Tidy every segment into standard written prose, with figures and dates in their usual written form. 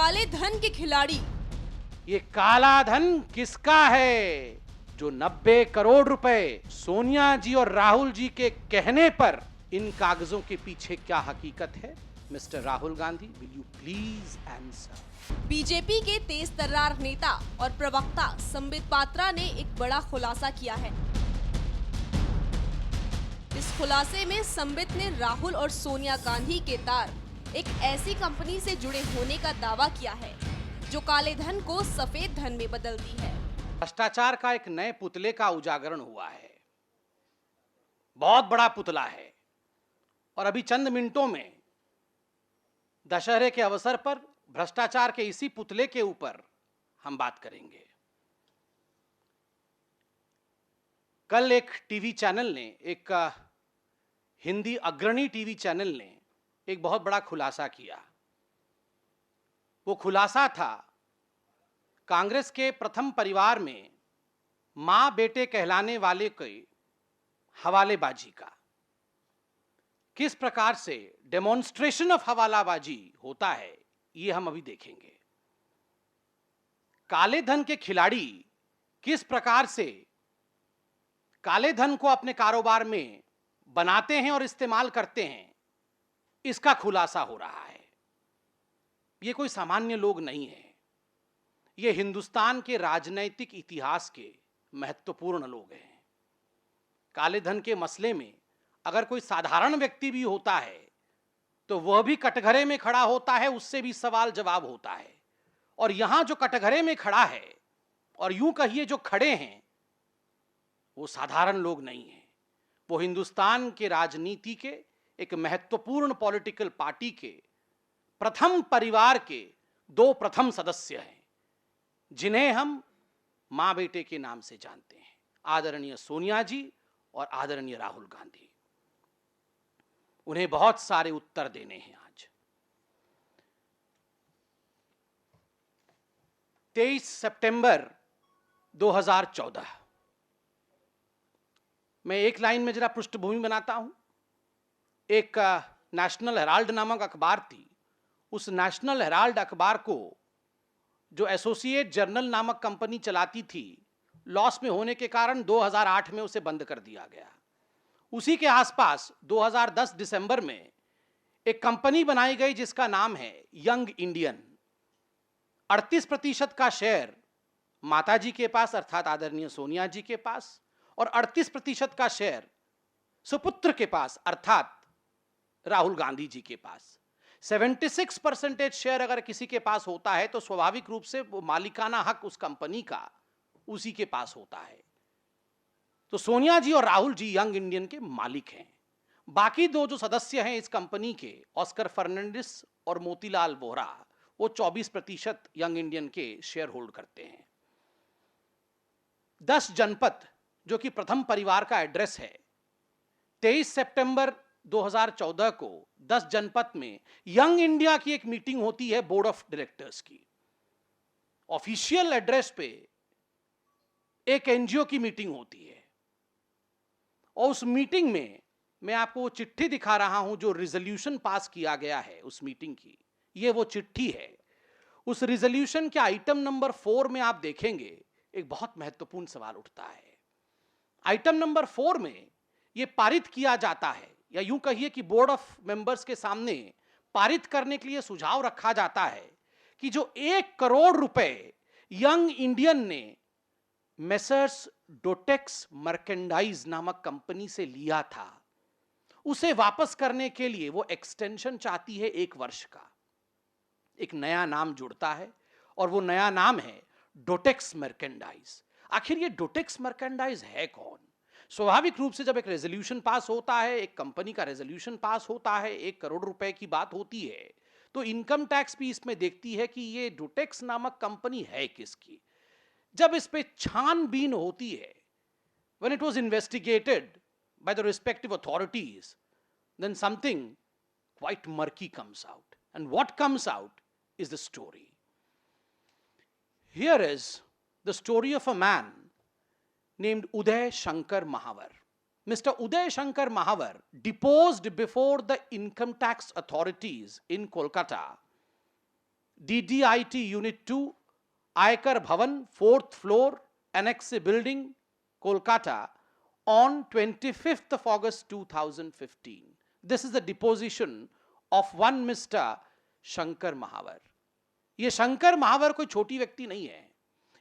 काले धन के खिलाड़ी। ये काला धन किसका है जो 90 करोड़ रुपए सोनिया जी और राहुल जी के कहने पर इन कागजों के पीछे क्या हकीकत है? Mister Rahul Gandhi, will you please answer? BJP के तेज तर्रार नेता और प्रवक्ता संबित पात्रा ने एक बड़ा खुलासा किया है। इस खुलासे में संबित ने राहुल और सोनिया गांधी के तार एक ऐसी कंपनी से जुड़े होने का दावा किया है जो काले धन को सफेद धन में बदलती है। भ्रष्टाचार का एक नए पुतले का उजागरण हुआ है। बहुत बड़ा पुतला है और अभी चंद मिनटों में दशहरे के अवसर पर भ्रष्टाचार के इसी पुतले के ऊपर हम बात करेंगे। कल एक टीवी चैनल ने, एक हिंदी अग्रणी टीवी चैनल ने एक बहुत बड़ा खुलासा किया। वो खुलासा था कांग्रेस के प्रथम परिवार में मां बेटे कहलाने वाले के हवालेबाजी का। किस प्रकार से डेमोन्स्ट्रेशन ऑफ हवालाबाजी होता है ये हम अभी देखेंगे। काले धन के खिलाड़ी किस प्रकार से काले धन को अपने कारोबार में बनाते हैं और इस्तेमाल करते हैं, इसका खुलासा हो रहा है। ये कोई सामान्य लोग नहीं है, ये हिंदुस्तान के राजनैतिक इतिहास के महत्वपूर्ण लोग हैं। काले धन के मसले में अगर कोई साधारण व्यक्ति भी होता है तो वह भी कटघरे में खड़ा होता है, उससे भी सवाल जवाब होता है। और यहां जो कटघरे में खड़ा है और यूं कहिए जो खड़े हैं, वो साधारण लोग नहीं हैं। वो हिंदुस्तान के राजनीति के एक महत्वपूर्ण पॉलिटिकल पार्टी के प्रथम परिवार के दो प्रथम सदस्य हैं जिन्हें हम मां बेटे के नाम से जानते हैं, आदरणीय सोनिया जी और आदरणीय राहुल गांधी। उन्हें बहुत सारे उत्तर देने हैं आज। 23 सितंबर 2014, मैं एक लाइन में जरा पृष्ठभूमि बनाता हूं। एक नेशनल हेराल्ड नामक अखबार थी। उस नेशनल हेराल्ड अखबार को जो एसोसिएट जर्नल नामक कंपनी चलाती थी, लॉस में होने के कारण 2008 में उसे बंद कर दिया गया। उसी के आसपास 2010 दिसंबर में एक कंपनी बनाई गई जिसका नाम है यंग इंडियन। 38% का शेयर माताजी के पास अर्थात आदरणीय सोनिया जी के पास और 38% का शेयर सुपुत्र के पास अर्थात राहुल गांधी जी के पास। 76% शेयर अगर किसी के पास होता है तो स्वाभाविक रूप से वो मालिकाना हक उस कंपनी का उसी के पास होता है। तो सोनिया जी और राहुल जी यंग इंडियन के मालिक हैं। बाकी दो जो सदस्य हैं इस कंपनी के, ऑस्कर फर्नांडिस और मोतीलाल वोहरा, वो 24% यंग इंडियन के शेयर होल्ड करते हैं। 10 जनपद जो कि प्रथम परिवार का एड्रेस है, 23 सितंबर 2014 को 10 जनपद में यंग इंडिया की एक मीटिंग होती है बोर्ड ऑफ डायरेक्टर्स की। ऑफिशियल एड्रेस पे एक एनजीओ की मीटिंग होती है और उस मीटिंग में मैं आपको वो चिट्ठी दिखा रहा हूं जो रिजोल्यूशन पास किया गया है उस मीटिंग की। ये वो चिट्ठी है। उस रिजोल्यूशन के आइटम नंबर 4 में आप देखेंगे एक बहुत महत्वपूर्ण सवाल उठता है। आइटम नंबर 4 में यह पारित किया जाता है, या यूं कहिए कि बोर्ड ऑफ मेंबर्स के सामने पारित करने के लिए सुझाव रखा जाता है कि जो 1 करोड़ रुपए यंग इंडियन ने मेसर्स डोटेक्स मर्केंडाइज नामक कंपनी से लिया था, उसे वापस करने के लिए वो एक्सटेंशन चाहती है 1 वर्ष का। एक नया नाम जुड़ता है और वो नया नाम है डोटेक्स मर्केंडाइज। आखिर ये डोटेक्स मर्केंडाइज है कौन? स्वाभाविक रूप से जब एक रेजोल्यूशन पास होता है, एक कंपनी का रेजोल्यूशन पास होता है, 1 करोड़ रुपए की बात होती है, तो इनकम टैक्स भी इसमें देखती है कि ये डोटेक्स नामक कंपनी है किसकी। जब इस पे छानबीन होती है, when it was investigated by the respective authorities, then something quite murky comes out. And what comes out is the story. Here is the story of a man named Uday Shankar Mahavar. Mr. Uday Shankar Mahavar deposed before the income tax authorities in Kolkata DDIT Unit 2, Aikar Bhavan, 4th floor, Annex Building, Kolkata, on 25th of August 2015. This is the deposition of one Mr. Shankar Mahavar. ये शंकर महावर कोई छोटी व्यक्ति नहीं है.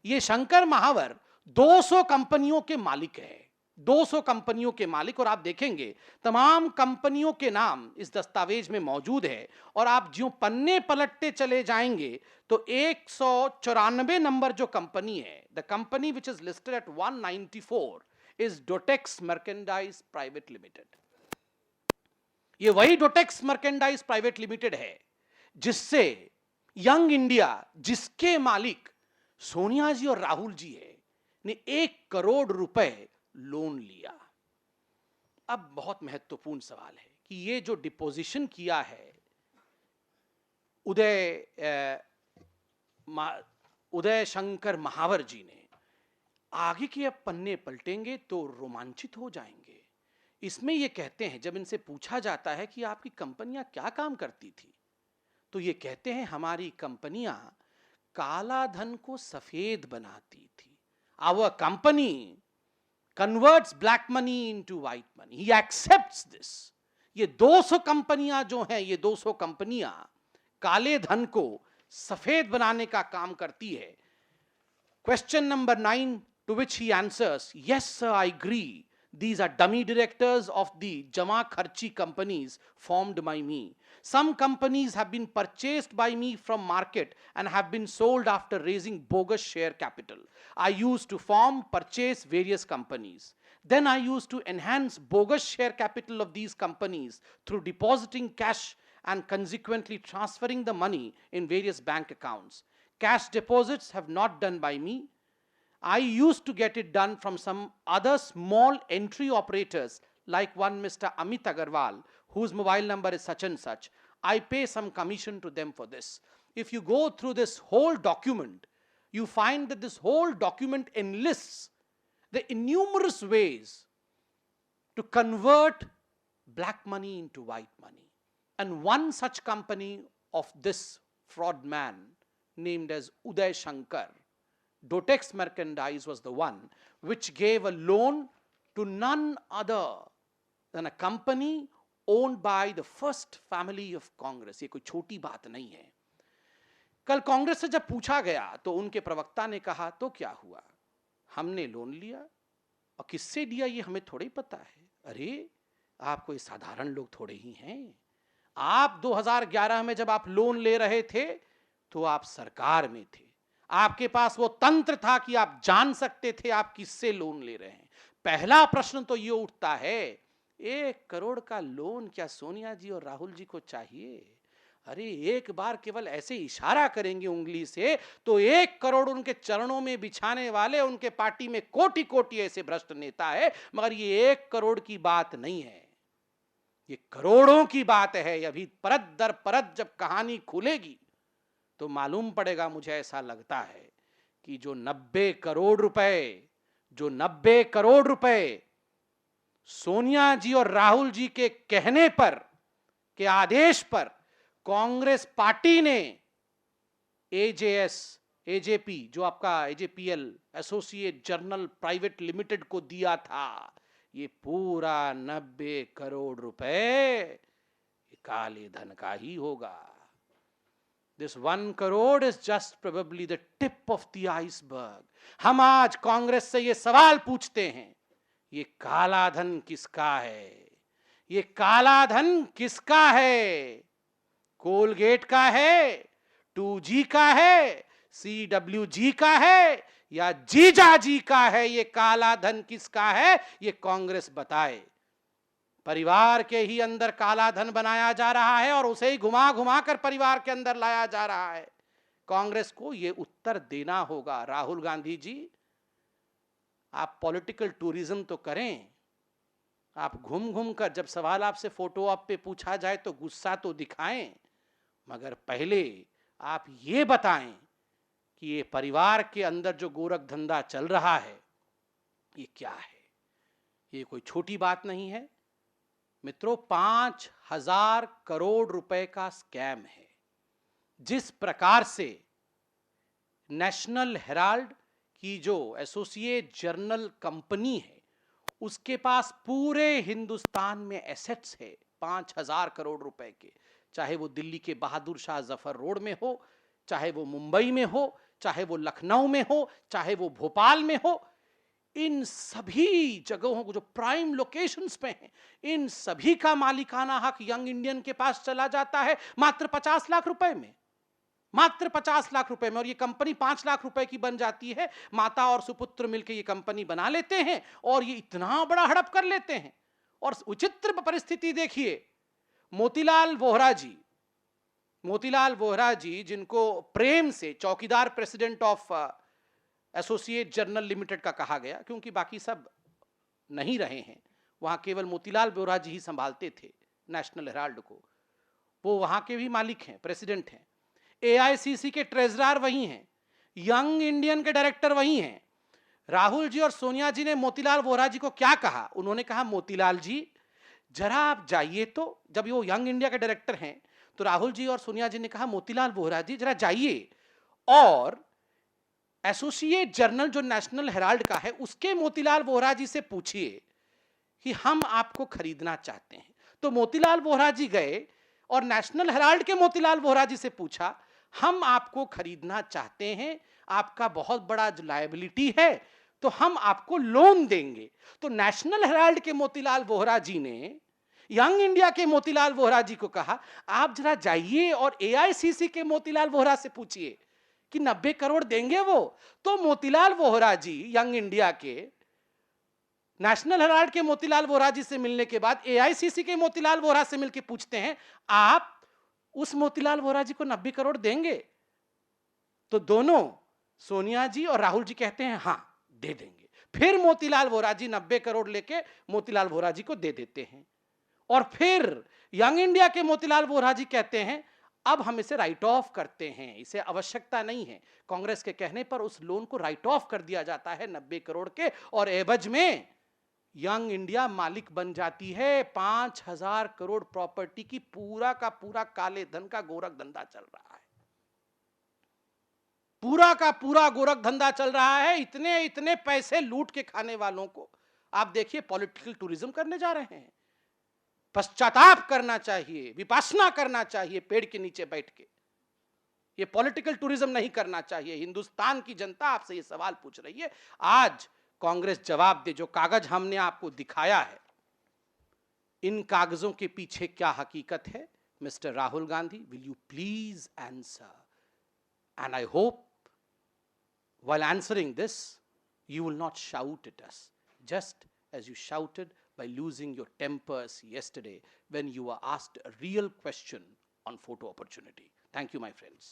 ये शंकर महावर 200 कंपनियों के मालिक है. 200 कंपनियों के मालिक. और आप देखेंगे तमाम कंपनियों के नाम इस दस्तावेज में मौजूद है. और आप जो पन्ने पलटते चले जाएंगे तो 194 नंबर जो कंपनी है, the company which is listed at 194 is Dotex merchandise private limited. ये वही डोटेक्स मर्केंडाइज प्राइवेट लिमिटेड है जिससे यंग इंडिया, जिसके मालिक सोनिया जी और राहुल जी है, ने 1 करोड़ रुपए लोन लिया. अब बहुत महत्वपूर्ण सवाल है कि ये जो डिपोजिशन किया है उदय शंकर महावर जी ने, आगे के अब पन्ने पलटेंगे तो रोमांचित हो जाएंगे. इसमें ये कहते हैं, जब इनसे पूछा जाता है कि आपकी कंपनियां क्या काम करती थी, तो ये कहते हैं हमारी कंपनियां काला धन को सफेद बनाती थी. Our company converts black money into white money. He accepts this. ये 200 कंपनियां जो हैं, ये 200 कंपनियां काले धन को सफेद बनाने का काम करती है. Question number 9 to which he answers, yes sir, I agree. These are dummy directors of the Jama Kharchi companies formed by me. Some companies have been purchased by me from market and have been sold after raising bogus share capital. I used to purchase various companies. Then I used to enhance bogus share capital of these companies through depositing cash and consequently transferring the money in various bank accounts. Cash deposits have not done by me. I used to get it done from some other small entry operators like one Mr. Amit Agarwal, whose mobile number is such and such. I pay some commission to them for this. If you go through this whole document, you find that this whole document enlists the innumerous ways to convert black money into white money. And one such company of this fraud man named as Uday Shankar, Dotex Merchandise, was the one which gave a loan to none other than a company owned by the first family of Congress. ये कोई छोटी बात नहीं है. कल कांग्रेस से जब पूछा गया तो उनके प्रवक्ता ने कहा तो क्या हुआ, हमने लोन लिया और किससे लिया ये हमें थोड़ा ही पता है. अरे आप कोई साधारण लोग थोड़े ही हैं. आप 2011 में जब आप लोन ले रहे थे तो आप सरकार में थे. आपके पास वो तंत्र था कि आप जान सकते थे आप किससे लोन ले रहे हैं. पहला प्रश्न तो ये उठता है, 1 करोड़ का लोन क्या सोनिया जी और राहुल जी को चाहिए? अरे एक बार केवल ऐसे इशारा करेंगे उंगली से तो 1 करोड़ उनके चरणों में बिछाने वाले उनके पार्टी में कोटि कोटि ऐसे भ्रष्ट नेता है. मगर ये 1 करोड़ की बात नहीं है, ये करोड़ों की बात है. अभी परत दर परत जब कहानी खुलेगी तो मालूम पड़ेगा. मुझे ऐसा लगता है कि जो 90 करोड़ रुपए सोनिया जी और राहुल जी के कहने पर, के आदेश पर कांग्रेस पार्टी ने एजेपी जो आपका एजेपीएल एसोसिएट जर्नल प्राइवेट लिमिटेड को दिया था, ये पूरा 90 करोड़ रुपए काले धन का ही होगा. This 1 crore is just probably the tip of the iceberg. हम आज कांग्रेस से ये सवाल पूछते हैं, ये काला धन किसका है? ये काला धन किसका है? कोलगेट का है, 2G का है, CWG का है या जीजा जी का है? ये काला धन किसका है? ये कांग्रेस बताए. परिवार के ही अंदर काला धन बनाया जा रहा है और उसे ही घुमा घुमा कर परिवार के अंदर लाया जा रहा है. कांग्रेस को यह उत्तर देना होगा. राहुल गांधी जी, आप पॉलिटिकल टूरिज्म तो करें. आप घूम घूम कर जब सवाल आपसे फोटो आप पे पूछा जाए तो गुस्सा तो दिखाएं, मगर पहले आप ये बताएं कि ये परिवार के अंदर जो गोरख धंधा चल रहा है ये क्या है. ये कोई छोटी बात नहीं है मित्रों. 5,000 करोड़ रुपए का स्कैम है. जिस प्रकार से नेशनल हेराल्ड की जो एसोसिएट जर्नल कंपनी है, उसके पास पूरे हिंदुस्तान में एसेट्स है 5,000 करोड़ रुपए के, चाहे वो दिल्ली के बहादुर शाह जफर रोड में हो, चाहे वो मुंबई में हो, चाहे वो लखनऊ में हो, चाहे वो भोपाल में हो, इन सभी जगहों को जो प्राइम लोकेशंस पे हैं, इन सभी का मालिकाना हक यंग इंडियन के पास चला जाता है मात्र 50 लाख रुपए में, मात्र 50 लाख रुपए में। और ये कंपनी 5 लाख रुपए की बन जाती है। माता और सुपुत्र मिलकर ये कंपनी बना लेते हैं और ये इतना बड़ा हड़प कर लेते हैं। और विचित्र परिस्थिति देखिए, मोतीलाल वोहरा जी जिनको प्रेम से चौकीदार president of associate journal limited का कहा गया, क्योंकि बाकी सब नहीं रहे हैं, वहां केवल मोतीलाल वोहरा जी ही संभालते थे नेशनल हेराल्ड को। वो वहां के भी मालिक हैं, प्रेसिडेंट हैं। एआईसीसी के ट्रेजरर वही हैं, यंग इंडियन के डायरेक्टर वही हैं। राहुल जी और सोनिया जी ने मोतीलाल वोहरा जी को क्या कहा? उन्होंने कहा, मोतीलाल जी जरा आप जाइए। तो जब वो यंग इंडिया के डायरेक्टर हैं, तो राहुल जी और सोनिया जी ने कहा, मोतीलाल वोहरा जी जरा जाइए और एसोसिएट जर्नल जो नेशनल हेराल्ड का है, उसके मोतीलाल वोहरा जी से पूछिए कि हम आपको खरीदना चाहते हैं। तो मोतीलाल वोहरा जी गए और नेशनल हेराल्ड के मोतीलाल वोहरा जी से पूछा, हम आपको खरीदना चाहते हैं, आपका बहुत बड़ा लायबिलिटी है, तो हम आपको लोन देंगे। तो नेशनल हेराल्ड के मोतीलाल वोहरा जी ने यंग इंडिया के मोतीलाल वोहरा जी को कहा, आप जरा जाइए और एआईसीसी के मोतीलाल वोहरा से पूछिए कि 90 करोड़ देंगे वो। तो मोतीलाल वोहरा जी यंग इंडिया के नेशनल हेराल्ड के मोतीलाल वोहरा जी से मिलने के बाद एआईसीसी के मोतीलाल वोहरा से मिलकर पूछते हैं, आप उस मोतीलाल वोहरा जी को 90 करोड़ देंगे? तो दोनों सोनिया जी और राहुल जी कहते हैं, हां दे देंगे। फिर मोतीलाल वोहरा जी 90 करोड़ लेके मोतीलाल वोहरा जी को दे देते हैं। और फिर यंग इंडिया के मोतीलाल वोहरा जी कहते हैं, अब हम इसे राइट ऑफ करते हैं, इसे आवश्यकता नहीं है। कांग्रेस के कहने पर उस लोन को राइट ऑफ कर दिया जाता है 90 करोड़ के, और एवज में यंग इंडिया मालिक बन जाती है 5,000 करोड़ प्रॉपर्टी की। पूरा का पूरा काले धन का गोरख धंधा चल रहा है, पूरा का पूरा गोरख धंधा चल रहा है। इतने इतने पैसे लूट के खाने वालों को आप देखिए पॉलिटिकल टूरिज्म करने जा रहे हैं। पश्चाताप करना चाहिए, विपासना करना चाहिए पेड़ के नीचे बैठ के। ये पॉलिटिकल टूरिज्म नहीं करना चाहिए। हिंदुस्तान की जनता आपसे ये सवाल पूछ रही है, आज कांग्रेस जवाब दे। जो कागज हमने आपको दिखाया है, इन कागजों के पीछे क्या हकीकत है? Mister Rahul Gandhi, will you please answer? And I hope while answering this, you will not shout at us, just as you shouted by losing your tempers yesterday when you were asked a real question on photo opportunity. Thank you, my friends.